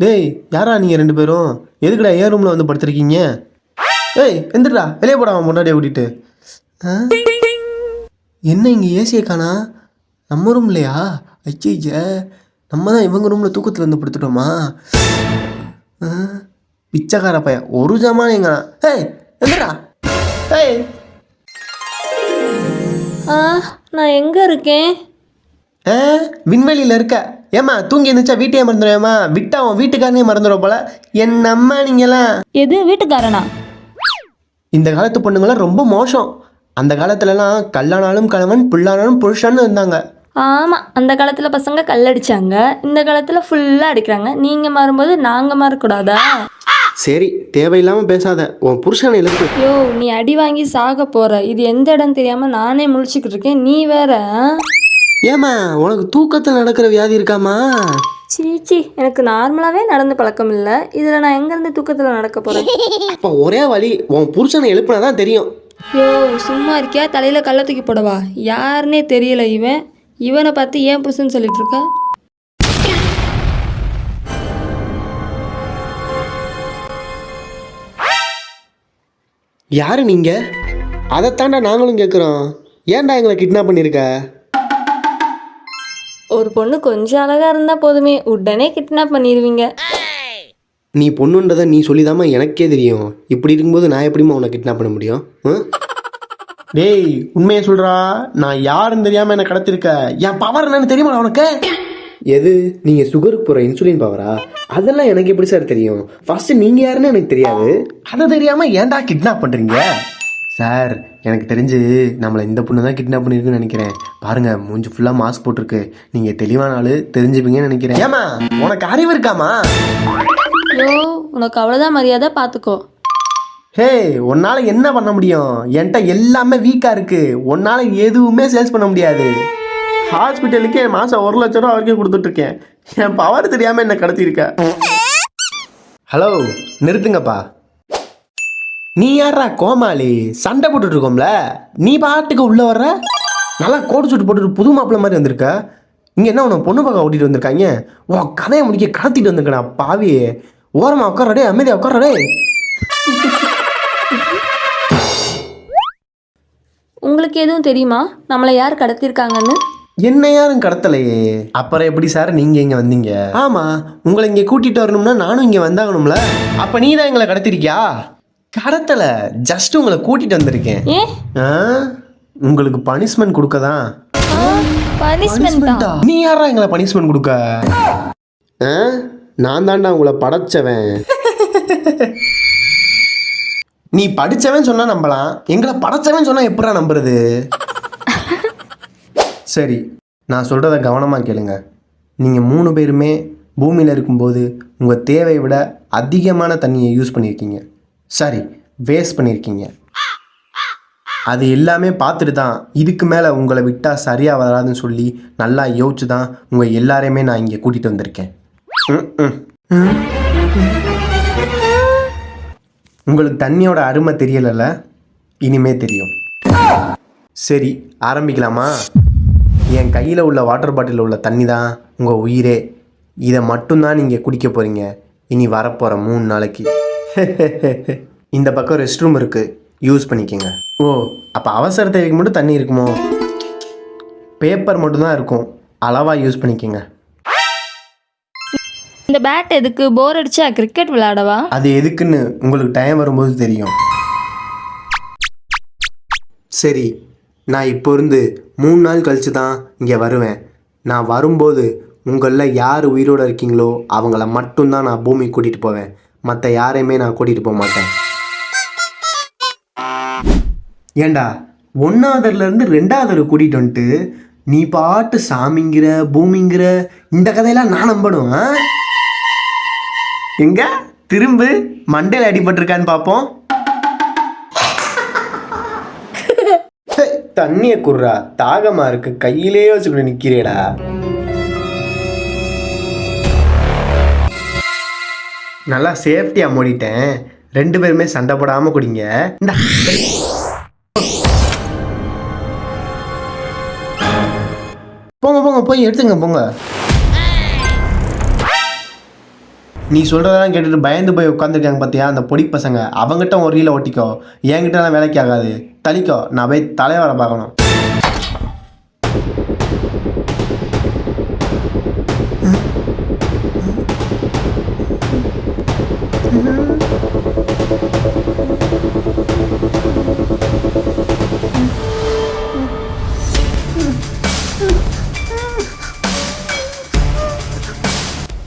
டேய் யாரா நீங்கள் 2 பேரும் எதுக்குடா ஏன் ரூமில் வந்து படுத்துருக்கீங்க? ஏய் எந்திரடா, வெளியே போடாம முன்னாடியே ஓட்டிட்டு. என்ன இங்கே ஏசியை காணா? நம்ம ரூம் இல்லையா? ஐய, நம்ம தான் இவங்க ரூமில் தூக்கத்தில் வந்து படுத்துட்டோமா? பிச்சைக்கார பையன் ஒரு ஜாமான் எங்கண்ணா. ஏய் எந்திரடா. ஏய் நான் எங்கே இருக்கேன்? விண்வெளியில் இருக்க. ஏம்மா தூங்கி இருந்துச்சா வீட்டையே மறந்துடுவேம்மா. விட்டா அவன் வீட்டுக்காரனே மறந்துடும் போல. என்னம்மா நீங்களாம். எது வீட்டுக்காரனா? இந்த காலத்து பொண்ணுங்களாம் ரொம்ப மோசம். அந்த காலத்துலலாம் கல்லானாலும் கணவன் புல்லானாலும் புருஷன்னு இருந்தாங்க. ஆமாம், அந்த காலத்தில் பசங்க கல்லடிச்சாங்க, இந்த காலத்தில் ஃபுல்லாக அடிக்கிறாங்க. நீங்கள் மாறும்போது நாங்கள் மாறக்கூடாதா? சரி தேவையில்லாமல் பேசாத. உன் புருஷனை இழுத்து. யோ, நீ அடி வாங்கி சாக போகிற. இது எந்த இடம் தெரியாமல் நானே முழிச்சுக்கிட்டு இருக்கேன், நீ வேற. ஏம்மா உனக்கு தூக்கத்தில் நடக்கிற வியாதி இருக்காமா? சீச்சி, எனக்கு நார்மலாகவே நடந்து பழக்கம் இல்லை, இதில் நான் எங்கேருந்து தூக்கத்தில் நடக்க போகிறேன்? அப்போ ஒரே வழி, உன் புருஷனை எழுப்புனா தான் தெரியும். யோ சும்மா இருக்கியா? தலையில் கள்ள தூக்கி போடவா? யாருன்னே தெரியல இவனை பார்த்து ஏன் புருஷன்னு சொல்லிட்டு இருக்க? யாரு நீங்க? அதைத்தாண்டா நாங்களும் கேட்குறோம். ஏன்டா எங்களை கிட்னாப் பண்ணியிருக்க? ஒரு பொண்ணு கொஞ்சம் அழகா இருந்தா போதுமே, உடனே கிட்னாப் பண்ணிடுவீங்க. நீ பொண்ணுன்றதை நீ சொல்லிதாம்மா எனக்கே தெரியும். இப்படி இருக்கும்போது நான் எப்படிமா உன்னை கிட்னாப் பண்ண முடியும்? டேய் உண்மையை சொல்றா. நான் யாருன்னு தெரியாம என்ன கடத்திருக்க. என் பவர் என்னன்னு தெரியுமா உனக்கு? எது? நீங்க சுகருக்கு போற இன்சுலின் பவரா? அதெல்லாம் எனக்கு எப்படி சார் தெரியும்? ஃபர்ஸ்ட் நீங்க யாருன்னு எனக்கு தெரியாது. அதை தெரியாம ஏன்டா கிட்னாப் பண்றீங்க? சார் எனக்கு தெரிஞ்சு நம்மளை இந்த பொண்ணு தான் கிட்னாப் பண்ணிருக்குன்னு நினைக்கிறேன். பாருங்க மூஞ்சி ஃபுல்லா மாஸ்க் போட்டிருக்கு. நீங்க தெளிவான ஆளு, தெரிஞ்சுப்பீங்கன்னு நினைக்கிறேன். ஏமா உனக்கு அறிவு இருக்காமா? யோ உனக்கு அவ்வளோதான் மரியாதை, பார்த்துக்கோ. ஹே உன்னால என்ன பண்ண முடியும்? என்கிட்ட எல்லாமே வீக்கா இருக்கு. உன்னால எதுவுமே சேல்ஸ் பண்ண முடியாது. ஹாஸ்பிட்டலுக்கே மாசம் 1 லட்சம் ரூபா வரைக்கும் கொடுத்துட்டு இருக்கேன். என் பவர் தெரியாம என்ன கடத்திருக்க. ஹலோ நிறுத்துங்கப்பா. நீ யாரா கோமாளி? சண்டை போட்டுட்டு இருக்கோம்ல, நீ பாட்டுக்கு உள்ள வர்ற. நல்லா கோட் சூட் போட்டுட்டு புது மாப்பிள்ள மாதிரி வந்திருக்க. இங்க என்ன உன பொண்ணு பக்கம் ஓட்டிட்டு வந்திருக்காங்க? உன் கதையை முடிக்க கடத்திட்டு வந்திருக்கா பாவி. ஓரமா உட்காரடே, அமைதியா உட்காரடே. உங்களுக்கு எதுவும் தெரியுமா நம்மளை யார் கடத்திருக்காங்கன்னு? என்ன யாரும் கடத்தலையே. அப்புறம் எப்படி சார் நீங்க இங்க வந்தீங்க? ஆமா, உங்களை இங்க கூட்டிட்டு வரணும்னா நானும் இங்க வந்தாகணும்ல. அப்ப நீ தான் எங்களை கடத்திருக்கியா? கடத்தல, ஜஸ்ட் உங்களை கூட்டிட்டு வந்திருக்கேன். உங்களுக்கு பனிஷ்மெண்ட் கொடுக்கதான். நீ யாரா எங்களை பனிஷ்மெண்ட் கொடுக்க? நான் தாண்டா உங்களை படைச்சவன். நீ படிச்சவன் சொன்னா நம்பலாம், எங்களை படைச்சவன் சொன்னா எப்படா நம்புறது? சரி நான் சொல்றத கவனமா கேளுங்க. நீங்க 3 பேருமே பூமியில இருக்கும்போது உங்க தேவையை விட அதிகமான தண்ணியை யூஸ் பண்ணியிருக்கீங்க. சரி வேஸ்ட் பண்ணியிருக்கீங்க. அது எல்லாமே பார்த்துட்டு தான் இதுக்கு மேலே உங்களை விட்டால் சரியாக வராதுன்னு சொல்லி நல்லா யோசிச்சு தான் உங்கள் எல்லாரையுமே நான் இங்கே கூட்டிகிட்டு வந்திருக்கேன். உங்களுக்கு தண்ணியோட அருமை தெரியலைல்ல? இனிமே தெரியும். சரி ஆரம்பிக்கலாமா? என் கையில் உள்ள வாட்டர் பாட்டிலில் உள்ள தண்ணி தான் உங்கள் உயிரே. இதை மட்டும்தான் நீங்கள் குடிக்க போகிறீங்க இனி வரப்போகிற 3 நாளைக்கு. இந்த பக்கம் ரெஸ்ட் ரூம் இருக்குது, யூஸ் பண்ணிக்கோங்க. ஓ அப்போ அவசர தேவைக்கு மட்டும் தண்ணி இருக்குமோ? பேப்பர் மட்டும்தான் இருக்கும், அளவாக யூஸ் பண்ணிக்கோங்க. இந்த பேட் எதுக்கு? போர் அடிச்சா கிரிக்கெட் விளையாடவா? அது எதுக்குன்னு உங்களுக்கு டைம் வரும்போது தெரியும். சரி நான் இப்போ இருந்து 3 நாள் கழித்து தான் இங்கே வருவேன். நான் வரும்போது உங்களில் யார் உயிரோடு இருக்கீங்களோ அவங்கள மட்டும்தான் நான் பூமிக்கு கூட்டிகிட்டு போவேன். மற்ற யாரையுமே நான் கூட்டிகிட்டு போக மாட்டேன். ஏண்டா 1ஆவதுலேருந்து 2ஆவது கூட்டிகிட்டு வந்துட்டு நீ பாட்டு சாமிங்கிற பூமிங்கிற இந்த கதையெல்லாம் நான் நம்பணும்? எங்க திரும்ப மண்டையில் அடிபட்டிருக்கான்னு பார்ப்போம். தண்ணியை குர்றா, தாகமா இருக்கு, கையிலே வச்சுக்கிட்டு நிக்கிறேடா. நல்லா சேஃப்டியா மூடிட்டேன். 2 பேருமே சண்டை போடாம குடிங்க. போங்க போய் எடுத்துங்க போங்க. நீ சொல்கிறதெல்லாம் கேட்டுட்டு பயந்து போய் உட்காந்துருக்காங்க பார்த்தியா அந்த பொடி பசங்க, அவங்ககிட்ட ஒரு ரீலை ஒட்டிக்கோ. என்கிட்டலாம் வேலைக்கு ஆகாது. தலிக்கோ, நான் போய் தலைவரை பார்க்கணும்.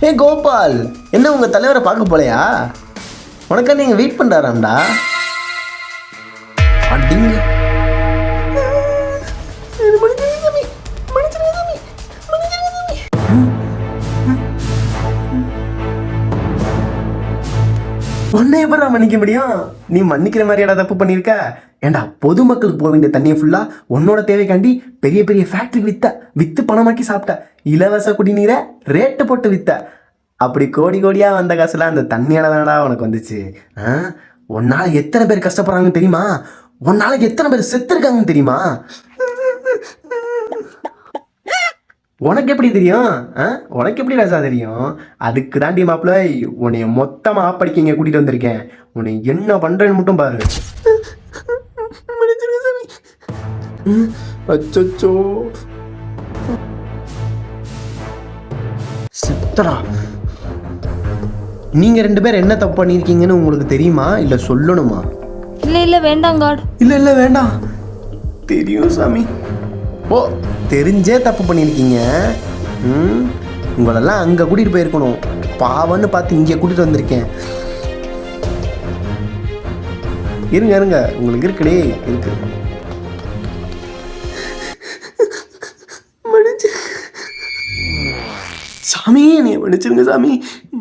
ஏ கோபால், என்ன உங்கள் தலைவரை பார்க்க போலையா? உனக்கா நீங்கள் வெயிட் பண்ணுறாராம்டா. அடிங்க உன்னை எப்படா மன்னிக்க முடியும்? நீ மன்னிக்கிற மாதிரியாடா தப்பு பண்ணியிருக்க? ஏண்டா, பொதுமக்களுக்கு போக வேண்டிய தண்ணியை ஃபுல்லாக உன்னோட தேவைக்காண்டி பெரிய பெரிய ஃபேக்ட்ரி விற்று பணமாக்கி சாப்பிட்ட. இலவச குடிநீரை ரேட்டு போட்டு விற்ற. அப்படி கோடி கோடியாக வந்த காசுலாம் அந்த தண்ணியால தானடா உனக்கு வந்துச்சு. உன்னால் எத்தனை பேர் கஷ்டப்படுறாங்கன்னு தெரியுமா? உன்னால் எத்தனை பேர் செத்துருக்காங்கன்னு தெரியுமா? உனக்கு எப்படி தெரியும்? உனக்கு எப்படி ராசா தெரியும்? அதுக்கு தாண்டி மாப்பிள்ள உன்னைய மொத்தமாக ஆப்படிக்க இங்கே கூட்டிகிட்டு வந்திருக்கேன். உன்னை என்ன பண்ணுறேன்னு மட்டும் பாரு. அச்சோ சித்தரா, நீங்கள் 2 பேர் என்ன தப்பு பண்ணியிருக்கீங்கன்னு உங்களுக்கு தெரியுமா, இல்லை சொல்லணுமா? இல்லை வேண்டாம் காட். இல்லை வேண்டாம். தெரியும் சாமி. ஓ, தெரிஞ்சே தப்பு பண்ணியிருக்கீங்க. உங்களெல்லாம் அங்கே கூட்டிகிட்டு போயிருக்கணும். பாவன்னு பார்த்து இங்கே கூட்டிகிட்டு வந்திருக்கேன். இருங்க உங்களுக்கு இருக்குடே இருக்கு. சாமி, நீ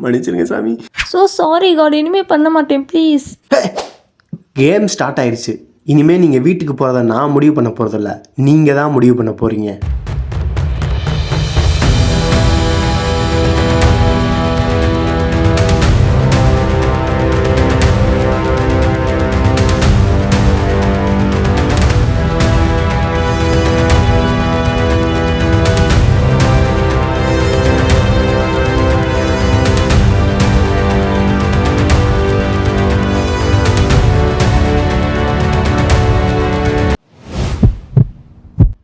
மன்னிச்சிருங்க சாமி. ஸோ சாரி காட், இனிமேல் பண்ண மாட்டேன் ப்ளீஸ். கேம் ஸ்டார்ட் ஆயிடுச்சு. இனிமேல் நீங்கள் வீட்டுக்கு போகிறத நான் முடிவு பண்ண போகிறதில்ல, நீங்கள் தான் முடிவு பண்ண போகிறீங்க.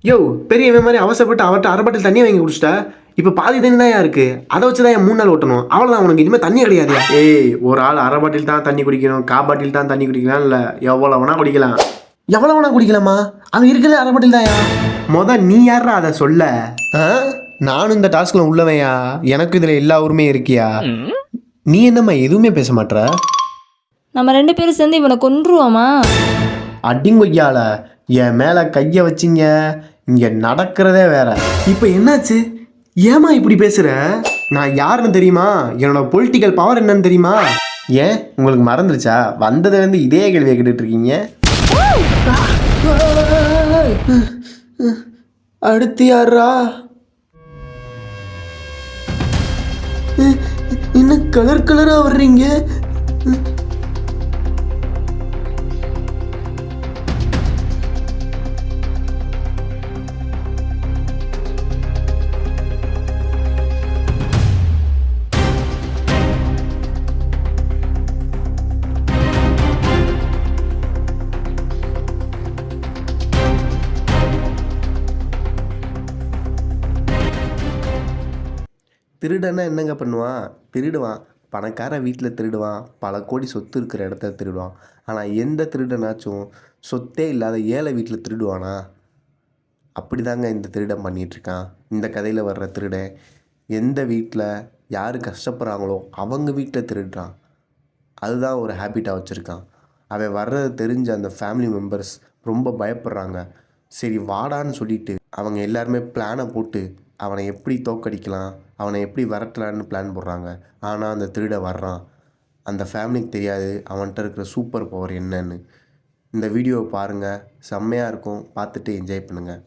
யோ, பெரியவன் மாதிரி அவசரப்பட்டு அவர்கிட்ட 1/2 பாட்டில் தண்ணி வாங்கி குடிச்சிட்டா. இப்போ பாதி தண்ணி தான் இருக்கு. அதை வச்சு தான் 3 நாள் ஓட்டணும். அவ்வளோதான், உனக்கு இனிமேல் தண்ணி கிடையாது. ஏய், ஒரு ஆள் 1/2 பாட்டில் தான் தண்ணி குடிக்கணும், 1/4 பாட்டில் தான் தண்ணி குடிக்கலாம். இல்லை, எவ்வளோ வேணா குடிக்கலாம். எவ்வளோ வேணா குடிக்கலாமா? அது இருக்கிறது 1/2 பாட்டில் தான்யா. நீ யாரா அதை சொல்ல? நானும் இந்த டாஸ்கில் உள்ளவையா, எனக்கு இதில் எல்லா உரிமையும் இருக்கியா? நீ என்னம்மா எதுவுமே பேச மாட்டேற? நம்ம 2 பேரும் சேர்ந்து இவனை கொன்றுவோமா? அடிங்கொய்யால, என் மேலே கையை வச்சிங்க. இங்கே நடக்கிறதே வேற. இப்போ என்னாச்சு? ஏமா இப்படி பேசுகிற? நான் யாருன்னு தெரியுமா? என்னோட பொலிட்டிக்கல் பவர் என்னன்னு தெரியுமா? ஏன் உங்களுக்கு மறந்துருச்சா? வந்ததுலேருந்து இதே கேள்வியை கேட்டுட்டு இருக்கீங்க. அடுத்து யாரா? என்ன கலர் கலராக வர்றீங்க? திருடனா என்னங்க பண்ணுவான்? திருடுவான். பணக்கார வீட்டில் திருடுவான், பல கோடி சொத்து இருக்கிற இடத்துல திருடுவான். ஆனால் எந்த திருடனாச்சும் சொத்தே இல்லாத ஏழை வீட்டில் திருடுவானா? அப்படி தாங்க இந்த திருடன் பண்ணிகிட்ருக்கான். இந்த கதையில் வர்ற திருடன் எந்த வீட்டில் யார் கஷ்டப்படுறாங்களோ அவங்க வீட்டில் திருடுறான். அதுதான் ஒரு ஹேபிட்டாக வச்சுருக்கான். அவன் வர்றது தெரிஞ்ச அந்த ஃபேமிலி மெம்பர்ஸ் ரொம்ப பயப்படுறாங்க. சரி வாடான்னு சொல்லிட்டு அவங்க எல்லாருமே பிளானை போட்டு அவனை எப்படி தோக்கடிக்கலாம், அவனை எப்படி விரட்டலான்னு பிளான் போடுறாங்க. ஆனால் அந்த திருட வர்றான். அந்த ஃபேமிலிக்கு தெரியாது அவன்கிட்ட இருக்கிற சூப்பர் பவர் என்னன்னு. இந்த வீடியோவை பாருங்கள், செம்மையாக இருக்கும். பார்த்துட்டு என்ஜாய் பண்ணுங்கள்.